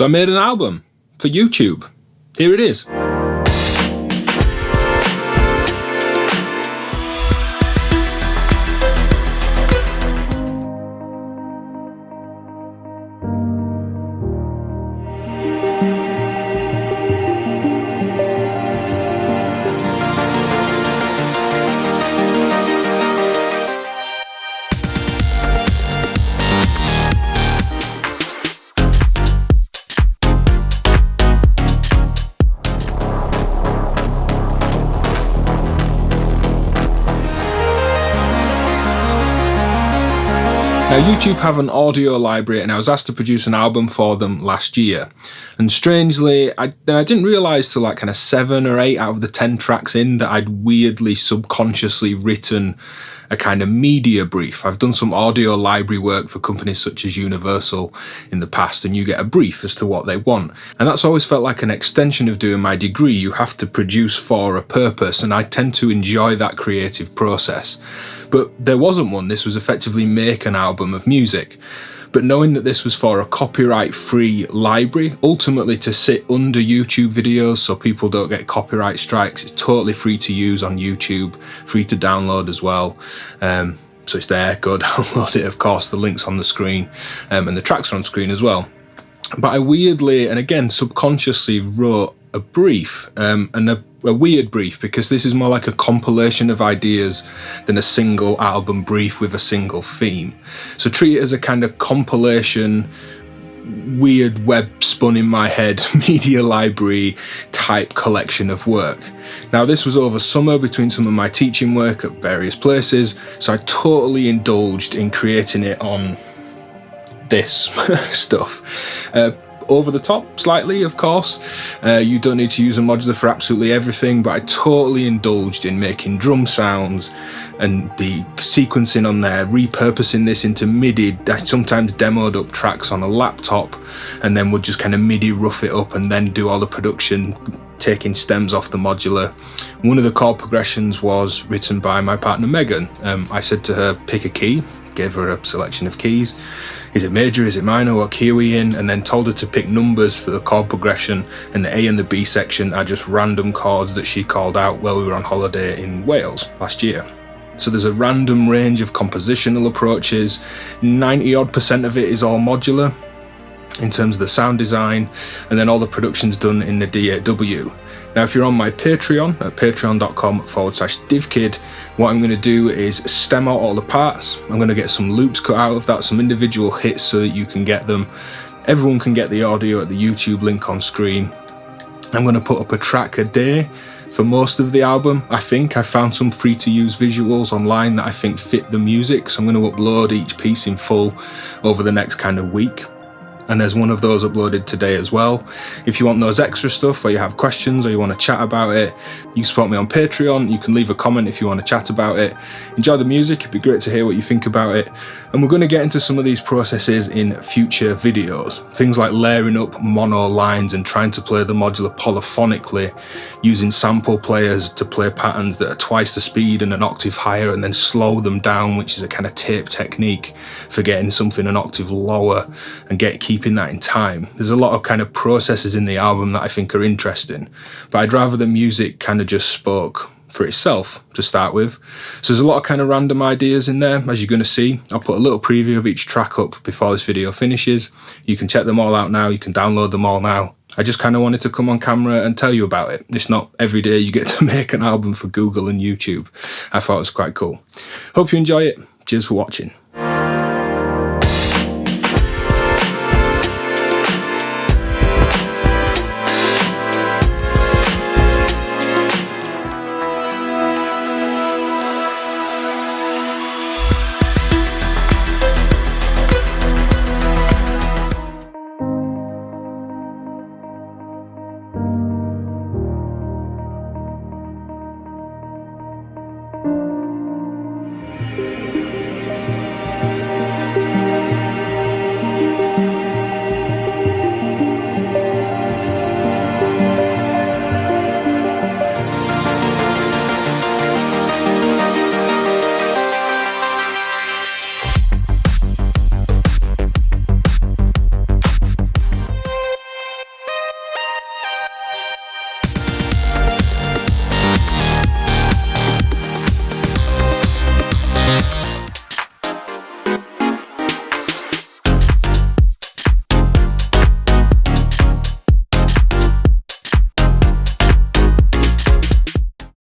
So I made an album for YouTube. Here it is. Now, YouTube have an audio library, and I was asked to produce an album for them last year. And strangely, I didn't realise till like kind of 7 or 8 out of the 10 tracks in that I'd weirdly subconsciously written a kind of media brief. I've done some audio library work for companies such as Universal in the past, and you get a brief as to what they want. And that's always felt like an extension of doing my degree. You have to produce for a purpose, and I tend to enjoy that creative process. But there wasn't one. This was effectively make an album of music. But knowing that this was for a copyright-free library, ultimately to sit under YouTube videos so people don't get copyright strikes, it's totally free to use on YouTube, free to download as well. So it's there, go download it, of course, the link's on the screen, and the tracks are on screen as well. But I weirdly, and again, subconsciously wrote a brief, and a weird brief, because this is more like a compilation of ideas than a single album brief with a single theme. So treat it as a kind of compilation, weird web spun in my head media library type collection of work. Now, this was over summer between some of my teaching work at various places, so I totally indulged in creating it on this stuff. Over the top slightly, of course. You don't need to use a modular for absolutely everything, but I totally indulged in making drum sounds and the sequencing on there, repurposing this into MIDI. I sometimes demoed up tracks on a laptop and then would just kind of MIDI rough it up and then do all the production, taking stems off the modular. One of the chord progressions was written by my partner Megan. I said to her, pick a key, gave her a selection of keys. Is it major, is it minor, what key are we in? And then told her to pick numbers for the chord progression, and the A and the B section are just random chords that she called out while we were on holiday in Wales last year. So there's a random range of compositional approaches. 90% of it is all modular in terms of the sound design, and then all the production's done in the DAW. Now, if you're on my Patreon at patreon.com/DivKid, what I'm going to do is stem out all the parts. I'm going to get some loops cut out of that, some individual hits so that you can get them. Everyone can get the audio at the YouTube link on screen. I'm going to put up a track a day for most of the album. I think I found some free to use visuals online that I think fit the music, so I'm going to upload each piece in full over the next kind of week. And there's one of those uploaded today as well. If you want those extra stuff, or you have questions, or you want to chat about it, you support me on Patreon. You can leave a comment if you want to chat about it. Enjoy the music, it'd be great to hear what you think about it. And we're going to get into some of these processes in future videos. Things like layering up mono lines and trying to play the modular polyphonically, using sample players to play patterns that are twice the speed and an octave higher, and then slow them down, which is a kind of tape technique for getting something an octave lower and keeping that in time. There's a lot of kind of processes in the album that I think are interesting, but I'd rather the music kind of just spoke for itself to start with. So there's a lot of kind of random ideas in there, as you're going to see. I'll put a little preview of each track up before this video finishes. You can check them all out now, you can download them all now. I just kind of wanted to come on camera and tell you about it. It's not every day you get to make an album for Google and YouTube. I thought it was quite cool. Hope you enjoy it. Cheers for watching.